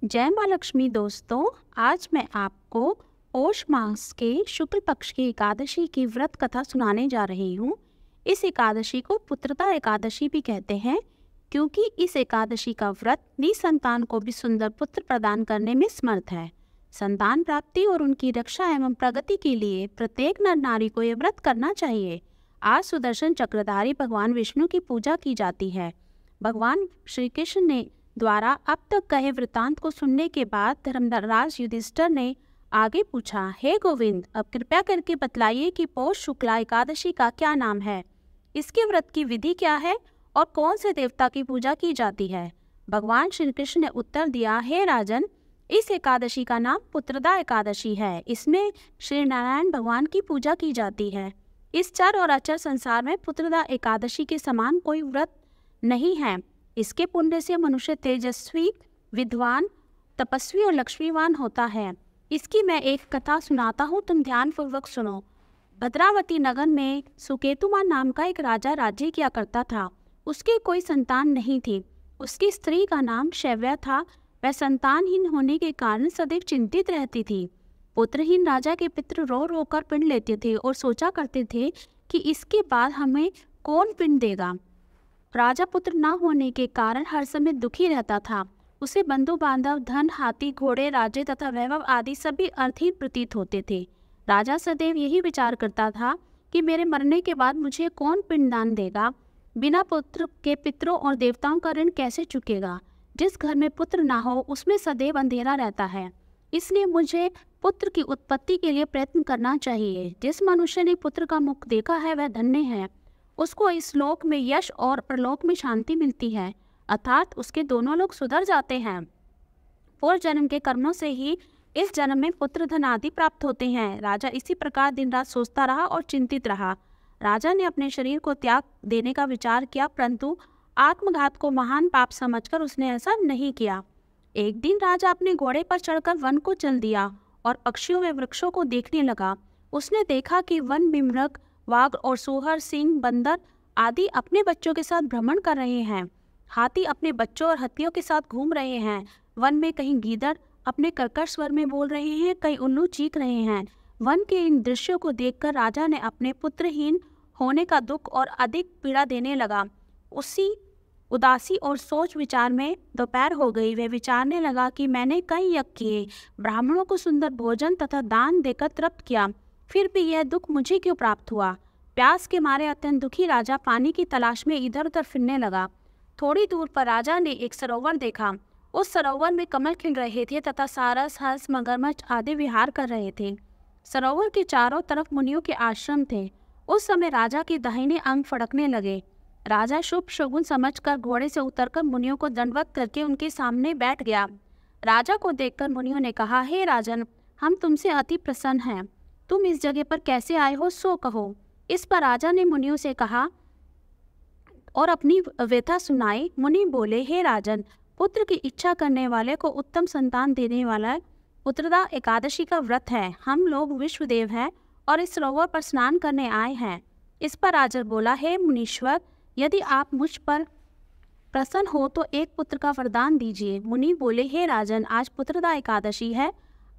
जय माँ लक्ष्मी दोस्तों, आज मैं आपको पौष मास के शुक्ल पक्ष की एकादशी की व्रत कथा सुनाने जा रही हूँ। इस एकादशी को पुत्रदा एकादशी भी कहते हैं, क्योंकि इस एकादशी का व्रत निसंतान को भी सुंदर पुत्र प्रदान करने में समर्थ है। संतान प्राप्ति और उनकी रक्षा एवं प्रगति के लिए प्रत्येक नर नारी को यह व्रत करना चाहिए। आज सुदर्शन चक्रधारी भगवान विष्णु की पूजा की जाती है। भगवान श्री कृष्ण ने द्वारा अब तक कहे वृतांत को सुनने के बाद धर्मराज युधिष्ठिर ने आगे पूछा, हे गोविंद, अब कृपया करके बतलाइए कि पौष शुक्ला एकादशी का क्या नाम है, इसके व्रत की विधि क्या है और कौन से देवता की पूजा की जाती है। भगवान श्री कृष्ण ने उत्तर दिया, हे राजन, इस एकादशी का नाम पुत्रदा एकादशी है। इसमें श्री नारायण भगवान की पूजा की जाती है। इस चर और अचर संसार में पुत्रदा एकादशी के समान कोई व्रत नहीं है। इसके पुण्य से मनुष्य तेजस्वी, विद्वान, तपस्वी और लक्ष्मीवान होता है। इसकी मैं एक कथा सुनाता हूँ, तुम ध्यान पूर्वक सुनो। भद्रावती नगर में सुकेतुमान नाम का एक राजा राज्य किया करता था। उसकी कोई संतान नहीं थी। उसकी स्त्री का नाम शैव्या था। वह संतानहीन होने के कारण सदैव चिंतित रहती थी। पुत्रहीन राजा के पितृ रो रो कर पिंड लेते थे और सोचा करते थे कि इसके बाद हमें कौन पिंड देगा। राजा पुत्र न होने के कारण हर समय दुखी रहता था। उसे बंधु बांधव, धन, हाथी, घोड़े, राज्य तथा वैभव आदि सभी अर्थहीन प्रतीत होते थे। राजा सदैव यही विचार करता था कि मेरे मरने के बाद मुझे कौन पिंडदान देगा। बिना पुत्र के पितरों और देवताओं का ऋण कैसे चुकेगा। जिस घर में पुत्र ना हो उसमें सदैव अंधेरा रहता है। इसलिए मुझे पुत्र की उत्पत्ति के लिए प्रयत्न करना चाहिए। जिस मनुष्य ने पुत्र का मुख देखा है वह धन्य है। उसको इस लोक में यश और परलोक में शांति मिलती है, अर्थात उसके दोनों लोग सुधर जाते हैं। पूर्व जन्म के कर्मों से ही इस जन्म में पुत्र धन आदि प्राप्त होते हैं। राजा इसी प्रकार दिन रात सोचता रहा और चिंतित रहा। राजा ने अपने शरीर को त्याग देने का विचार किया, परंतु आत्मघात को महान पाप समझकर उसने ऐसा नहीं किया। एक दिन राजा अपने घोड़े पर चढ़कर वन को चल दिया और पक्षियों व वृक्षों को देखने लगा। उसने देखा कि वन में मृग, वाघ और सूअर, सिंह, बंदर आदि अपने बच्चों के साथ भ्रमण कर रहे हैं। हाथी अपने बच्चों और हथियों के साथ घूम रहे हैं। वन में कहीं गीदड़ अपने कर्कश स्वर में बोल रहे हैं, कहीं उल्लू चीख रहे हैं। वन के इन दृश्यों को देखकर राजा ने अपने पुत्रहीन होने का दुख और अधिक पीड़ा देने लगा। उसी उदासी और सोच विचार में दोपहर हो गई। वह विचारने लगा कि मैंने कई यज्ञ किए, ब्राह्मणों को सुंदर भोजन तथा दान देकर तृप्त किया, फिर भी यह दुख मुझे क्यों प्राप्त हुआ। प्यास के मारे अत्यंत दुखी राजा पानी की तलाश में इधर उधर फिरने लगा। थोड़ी दूर पर राजा ने एक सरोवर देखा। उस सरोवर में कमल खिल रहे थे तथा सारस, हंस, मगरमच्छ आदि विहार कर रहे थे। सरोवर के चारों तरफ मुनियों के आश्रम थे। उस समय राजा के दाहिने अंग फड़कने लगे। राजा शुभ शगुन समझकर घोड़े से उतरकर मुनियों को दंडवत करके उनके सामने बैठ गया। राजा को देखकर मुनियों ने कहा, हे राजन, हम तुमसे अति प्रसन्न हैं। तुम इस जगह पर कैसे आए हो सो कहो। इस पर राजा ने मुनियों से कहा और अपनी व्यथा सुनाई। मुनि बोले, हे राजन, पुत्र की इच्छा करने वाले को उत्तम संतान देने वाला पुत्रदा एकादशी का व्रत है। हम लोग विश्वदेव हैं और इस सरोवर पर स्नान करने आए हैं। इस पर राजा बोला, हे मुनीश्वर, यदि आप मुझ पर प्रसन्न हो तो एक पुत्र का वरदान दीजिए। मुनि बोले, हे राजन, आज पुत्रदा एकादशी है,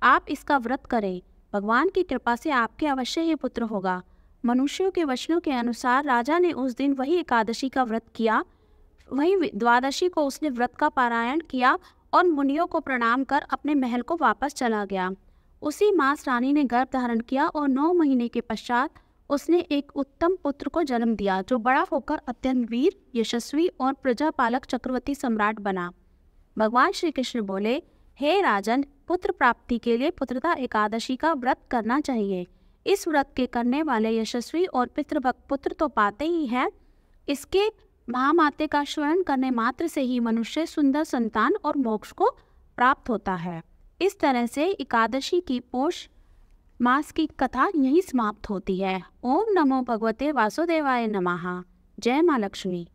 आप इसका व्रत करें। भगवान की कृपा से आपके अवश्य ही पुत्र होगा। मनुष्यों के वचनों के अनुसार राजा ने उस दिन वही एकादशी का व्रत किया। वही द्वादशी को उसने व्रत का पारायण किया और मुनियों को प्रणाम कर अपने महल को वापस चला गया। उसी मास रानी ने गर्भ धारण किया और 9 महीने के पश्चात उसने एक उत्तम पुत्र को जन्म दिया, जो बड़ा होकर अत्यंत वीर, यशस्वी और प्रजापालक चक्रवर्ती सम्राट बना। भगवान श्री कृष्ण बोले, हे राजन, पुत्र प्राप्ति के लिए पुत्रदा एकादशी का व्रत करना चाहिए। इस व्रत के करने वाले यशस्वी और पितृभक्त पुत्र तो पाते ही हैं, इसके महामाते का श्रवण करने मात्र से ही मनुष्य सुंदर संतान और मोक्ष को प्राप्त होता है। इस तरह से एकादशी की पौष मास की कथा यहीं समाप्त होती है। ओम नमो भगवते वासुदेवाय नमः। जय माँ लक्ष्मी।